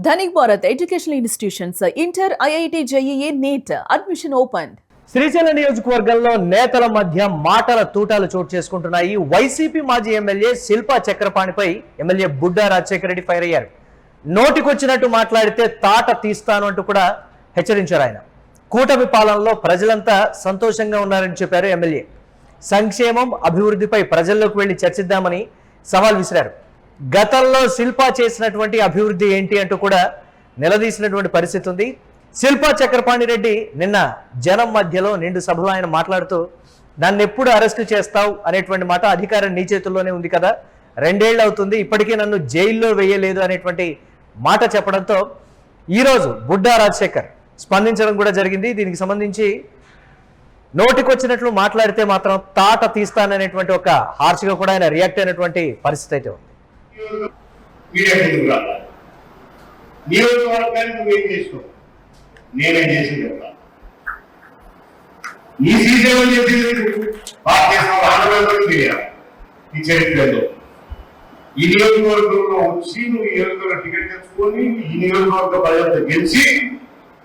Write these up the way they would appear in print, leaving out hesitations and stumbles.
Dhanik Bharat educational institutions inter IIT JEE NEET admission open. Srisailam నియోజకవర్గంలో నేతల మధ్య మాటల తూటాలు చోటు చేసుకుంటున్నాయి. వైసీపీ మాజీ ఎమ్మెల్యే శిల్పా చక్రపాణిపై ఎమ్మెల్యే బుడ్డా రాజశేఖర రెడ్డి ఫైర్ అయ్యారు. నోటికొచ్చినట్టు మాట్లాడితే తాట తీస్తాను అంటూ కూడా హెచ్చరించారు. ఆయన కూటమి పాలనలో ప్రజలంతా సంతోషంగా ఉన్నారని చెప్పారు ఎమ్మెల్యే. సంక్షేమం అభివృద్ధిపై ప్రజల్లోకి వెళ్లి చర్చిద్దామని సవాల్ విసిరారు. గతంలో శిల్పా చేసినటువంటి అభివృద్ధి ఏంటి అంటూ కూడా నిలదీసినటువంటి పరిస్థితి ఉంది. శిల్పా చక్రపాణి రెడ్డి నిన్న జనం మధ్యలో నిండు సభలో ఆయన మాట్లాడుతూ నన్ను ఎప్పుడు అరెస్టు చేస్తావు అనేటువంటి మాట అధికారం నీ చేతుల్లోనే ఉంది కదా, 2 ఏళ్ళు అవుతుంది, ఇప్పటికీ నన్ను జైల్లో వేయలేదు అనేటువంటి మాట చెప్పడంతో ఈరోజు బుడ్డా రాజశేఖర్ స్పందించడం కూడా జరిగింది. దీనికి సంబంధించి నోటికొచ్చినట్లు మాట్లాడితే మాత్రం తాట తీస్తాననేటువంటి ఒక హార్ష్గా కూడా ఆయన రియాక్ట్ అయినటువంటి పరిస్థితి అయితే ఉంది. నియోజకవర్గాన్ని నువ్వేం చేసినావు, నేనేం చేసింది నీ శ్రీశైలం చేసింది భారతదేశంలో ఆంధ్రప్రదేశ్ ఈ చరిత్రలో ఈ నియోజకవర్గంలో వచ్చి నువ్వు ఈ నియోజకవర్గం టికెట్ తెచ్చుకొని ఈ నియోజకవర్గ ప్రజలతో గెలిచి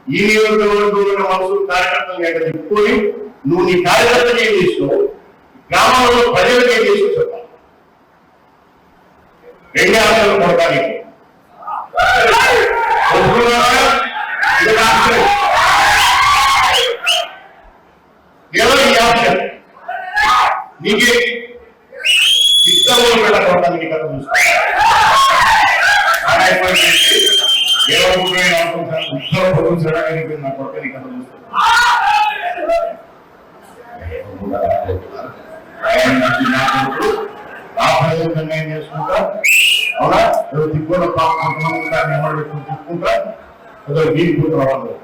ఈ నియోజకవర్గంలో మనసు కార్యకర్తలు ఎక్కడ చెప్పుకొని నువ్వు నీ కార్యకర్తలు ఏం చేసినావు, గ్రామంలో ప్రజలకు ఏం చేసావు చెప్పాలి. 2 ఆశలు కొడతాను ఈ ఆప్షన్ నీకే ఇష్టం పెట్టకూడదు కథ చూస్తాను. నా కొత్త నీ కథ చూస్తాను. ఆ ప్రజలు నిర్ణయం చేసుకుంటా, అవునా దిగ్గుల పాపంతా నెమ్మడి పెట్టుకుని చూసుకుంటా ఏదో వీలుకుంటూ రావాలి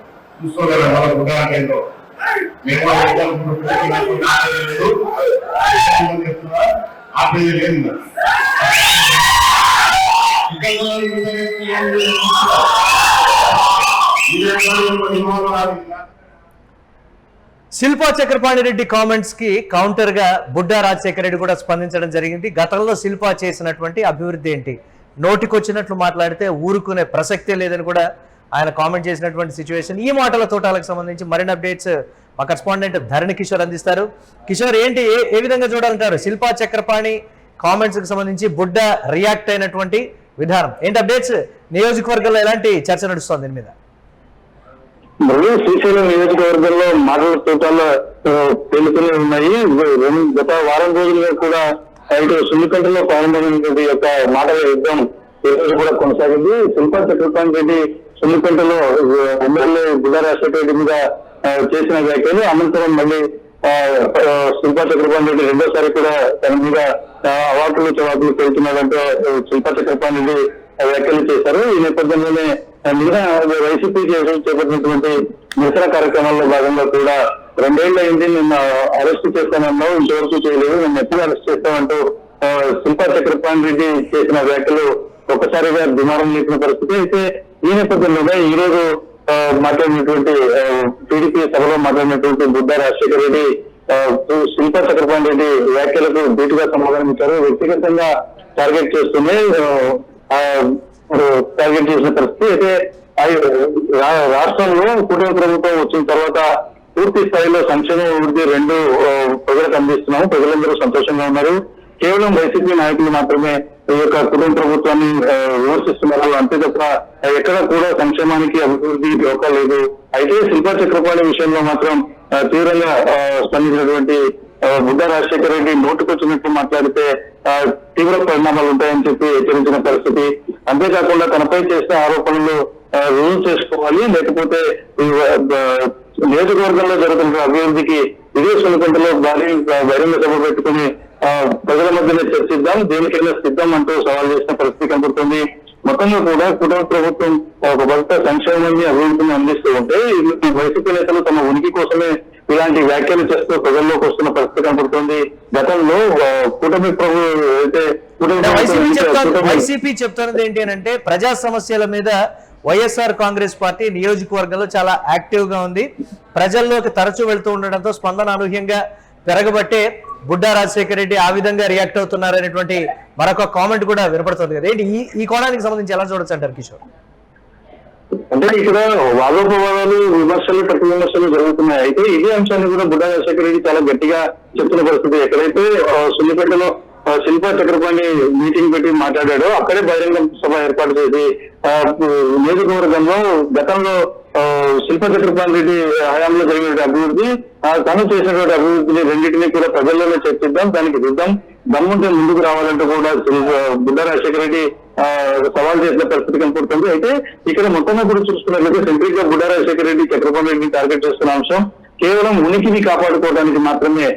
చూసుకోలేదు. వాళ్ళ గుడ్డలో మేము చెప్తున్నా ఆ ప్రజలు లేదు. శిల్పా చక్రపాణి రెడ్డి కామెంట్స్ కి కౌంటర్ గా బుడ్డా రాజశేఖర రెడ్డి కూడా స్పందించడం జరిగింది. గతంలో శిల్పా చేసినటువంటి అభివృద్ధి ఏంటి, నోటికొచ్చినట్లు మాట్లాడితే ఊరుకునే ప్రసక్తే లేదని కూడా ఆయన కామెంట్ చేసినటువంటి సిచ్యువేషన్. ఈ మాటల తోటాలకు సంబంధించి మరిన్ని అప్డేట్స్ మా కరెస్పాండెంట్ ధరణి కిషోర్ అందిస్తారు. కిషోర్, ఏంటి ఏ విధంగా చూడాలంటారు శిల్పా చక్రపాణి కామెంట్స్ కి సంబంధించి బుడ్డా రియాక్ట్ అయినటువంటి విధానం ఏంటి? అప్డేట్స్ నియోజకవర్గంలో ఎలాంటి చర్చ నడుస్తోంది దీని మీద? శ్రీశైలం నియోజకవర్గంలో మాటల తోటాలు పేలుతూనే ఉన్నాయి. గత వారం రోజులుగా కూడా ఇటు సున్నికంటలో ప్రారంభమైనటువంటి యొక్క మాటల యుద్ధం ఈ రోజు కూడా కొనసాగింది. శిల్పా చక్రపాణి రెడ్డి సున్నికంటలో ఎమ్మెల్యే బుడ్డా రాజశేఖర రెడ్డి మీద చేసిన వ్యాఖ్యలు అనంతరం మళ్ళీ శిల్పా చక్రపాణి రెడ్డి రెండోసారి కూడా తన మీద అవాకులు చవాకులు పెడుతున్నాడంటే శిల్పా చక్రపాణి రెడ్డి వ్యాఖ్యలు చేశారు. ఈ నేపథ్యంలోనే వైసీపీ చేపట్టినటువంటి నిరసన కార్యక్రమాల్లో భాగంగా కూడా 2 ఏళ్ళు అయింది, నిన్న అరెస్ట్ చేస్తానన్నావు, ఇంతవరకు చేయలేదు, నిన్న ఎప్పుడు అరెస్ట్ చేస్తామంటూ శిల్పా చక్రపాణి రెడ్డి చేసిన వ్యాఖ్యలు ఒక్కసారిగా దుమారం లేచిన పరిస్థితి. అయితే ఈ నేపథ్యంలోనే ఈ రోజు మాట్లాడినటువంటి టీడీపీ సభలో మాట్లాడినటువంటి బుడ్డా రాజశేఖర రెడ్డి శిల్పా చక్రపాణి రెడ్డి వ్యాఖ్యలకు ధీటుగా సమాధానం ఇచ్చారు. వ్యక్తిగతంగా టార్గెట్ చేస్తూనే టార్గెట్ చేసిన పరిస్థితి. అయితే రాష్ట్రంలో కూటమి ప్రభుత్వం వచ్చిన తర్వాత పూర్తి స్థాయిలో సంక్షేమ అభివృద్ధి 2 ప్రజలకు అందిస్తున్నాము, ప్రజలందరూ సంతోషంగా ఉన్నారు. కేవలం వైసీపీ నాయకులు మాత్రమే ఈ యొక్క కుటుంబ ప్రభుత్వాన్ని విమర్శిస్తున్నారు, అంతే తప్ప ఎక్కడ కూడా సంక్షేమానికి అభివృద్ధి ఢోకా లేదు. అయితే శిల్పా చక్రపాణి విషయంలో మాత్రం తీవ్రంగా స్పందించినటువంటి బుడ్డా రాజశేఖర రెడ్డి నోటుకొచ్చినట్టు మాట్లాడితే తీవ్ర పరిణామాలు ఉంటాయని చెప్పి హెచ్చరించిన పరిస్థితి. అంతేకాకుండా తనపై చేసిన ఆరోపణలు రుజువు చేసుకోవాలి, లేకపోతే నియోజకవర్గంలో జరుగుతున్న అభివృద్ధికి ఇదే సున్నికంటలో బహిరంగ సభ పెట్టుకుని ప్రజల మధ్యనే చర్చిద్దాం, దేనికైనా సిద్ధం అంటూ సవాల్ చేసిన పరిస్థితి కనబడుతుంది. మొత్తంగా కూడా కుటుంబ ప్రభుత్వం ఒక భర్త సంక్షేమాన్ని అభివృద్ధిని అందిస్తూ ఉంటే వైసీపీ నేతలు తమ ఉనికి కోసమే ఇలాంటి వ్యాఖ్యలు చేస్తూ ప్రజల్లోకి వస్తున్న పరిస్థితి కనబడుతుంది. గతంలో కూటమి అయితే వైసీపీ చెప్తున్నది ఏంటి అంటే ప్రజా సమస్యల మీద వైఎస్ఆర్ కాంగ్రెస్ పార్టీ నియోజకవర్గంలో చాలా యాక్టివ్ గా ఉంది, ప్రజల్లోకి తరచూ వెళ్తూ ఉండడంతో స్పందన అనూహ్యంగా పెరగబట్టే బుడ్డా రాజశేఖర రెడ్డి ఆ విధంగా రియాక్ట్ అవుతున్నారనేటువంటి మరొక కామెంట్ కూడా వినపడుతుంది కదా. ఏంటి ఈ కోణానికి సంబంధించి ఎలా చూడొచ్చు అంటారు కిషోర్? అంటే ఇక్కడ వాదోపవాదాలు, విమర్శలు, ప్రతి విమర్శలు జరుగుతున్నాయి. అయితే ఇదే అంశాన్ని కూడా బుడ్డా రాజశేఖర రెడ్డి చాలా గట్టిగా చెప్తున్న పరిస్థితి. ఎక్కడైతే సున్నిపేటలో శిల్పా చక్రపాణి మీటింగ్ పెట్టి మాట్లాడాడో అక్కడే బహిరంగ సభ ఏర్పాటు చేసి నియోజకవర్గంలో గతంలో శిల్పా చక్రపాణి రెడ్డి హయాంలో జరిగిన అభివృద్ధి, తను చేసినటువంటి అభివృద్ధిని రెండింటినీ కూడా ప్రజల్లోనే చర్చిద్దాం, దానికి దిద్దాం, దమ్ముంటే ముందుకు రావాలంటూ కూడా బుడ్డా రాజశేఖర రెడ్డి సవాల్ చేసిన పరిస్థితి కనపడుతుంది. అయితే ఇక్కడ మొత్తంగా కూడా చూసుకున్నట్లయితే సెంట్రిక్ గా బుడ్డా రాజశేఖర రెడ్డి చక్రపాణి రెడ్డిని టార్గెట్ చేస్తున్న అంశం కేవలం ఉనికిని కాపాడుకోవడానికి మాత్రమే.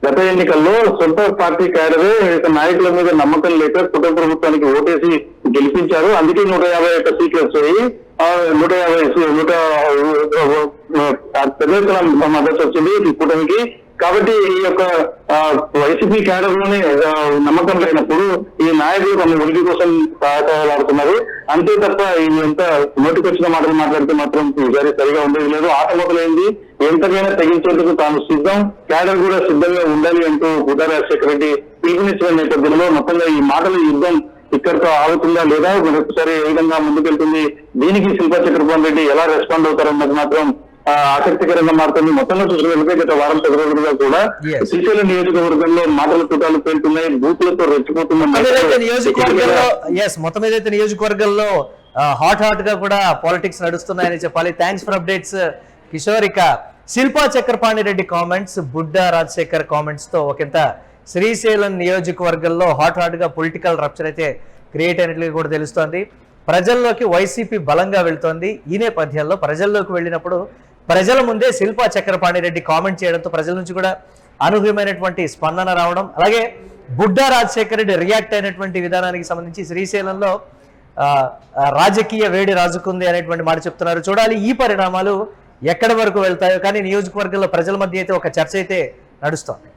గత ఎన్నికల్లో సొంత పార్టీ క్యాడరే నాయకుల మీద నమ్మకం లేక కుటుంబ ప్రభుత్వానికి ఓటేసి గెలిపించారు. అందుకే 151 సీట్లు వచ్చాయి. 150 పెద్ద మద్దతు వచ్చింది ఈ కూటమికి. కాబట్టి ఈ యొక్క వైసీపీ క్యాడర్ లోనే నమ్మకం లేనప్పుడు ఈ నాయకులు తమ ఉనికి కోసం సహాయపడుతున్నారు. అంతే తప్ప ఇది ఎంత నోటికొచ్చిన మాటలు మాట్లాడితే మాత్రం ఈసారి సరిగా ఉండేది లేదు. ఆట మొదలైంది, ఎంతకైనా తెగించేందుకు తాను సిద్ధం, క్యాడర్ కూడా సిద్ధంగా ఉండాలి అంటూ బుడ్డా రాజశేఖర రెడ్డి పిలుపునిచ్చిన నేపథ్యంలో మొత్తంగా ఈ మాటల యుద్ధం ఇక్కడితో ఆగుతుందా లేదా, మరొకసారి ఏ విధంగా ముందుకెళ్తుంది, దీనికి శిల్పా చక్రపాణి రెడ్డి ఎలా రెస్పాండ్ అవుతారన్నది మాత్రం ఆసక్తికరంగా మారుతుంది. మొత్తంగా చూసినట్లయితే గత వారం 10 రోజులుగా కూడా శ్రీశైలం నియోజకవర్గంలో మాటల తూటాలు పేలుతున్నాయి, బూతులతో రెచ్చిపోతున్నాయి. మొత్తం ఏదైతే నియోజకవర్గంలో హాట్ గా కూడా పాలిటిక్స్ నడుస్తున్నాయని చెప్పాలి. Thanks for updates Kishore. ఇక శిల్పా చక్రపాణి రెడ్డి కామెంట్స్, బుడ్డా రాజశేఖర్ కామెంట్స్ తో ఒకంత శ్రీశైలం నియోజకవర్గంలో హాట్ గా పొలిటికల్ రప్చర్ అయితే క్రియేట్ అయినట్లుగా కూడా తెలుస్తోంది. ప్రజల్లోకి వైసీపీ బలంగా వెళ్తోంది. ఈ నేపథ్యంలో ప్రజల్లోకి వెళ్ళినప్పుడు ప్రజల ముందే శిల్పా చక్రపాణి రెడ్డి కామెంట్ చేయడంతో ప్రజల నుంచి కూడా అనూహ్యమైనటువంటి స్పందన రావడం, అలాగే బుడ్డా రాజశేఖర రెడ్డి రియాక్ట్ అయినటువంటి విధానానికి సంబంధించి శ్రీశైలంలో రాజకీయ వేడి రాజుకుంది అనేటువంటి మాట చెప్తున్నారు. చూడాలి ఈ పరిణామాలు ఎక్కడి వరకు వెళ్తాయో. కానీ నియోజకవర్గంలో ప్రజల మధ్య అయితే ఒక చర్చ అయితే నడుస్తోంది.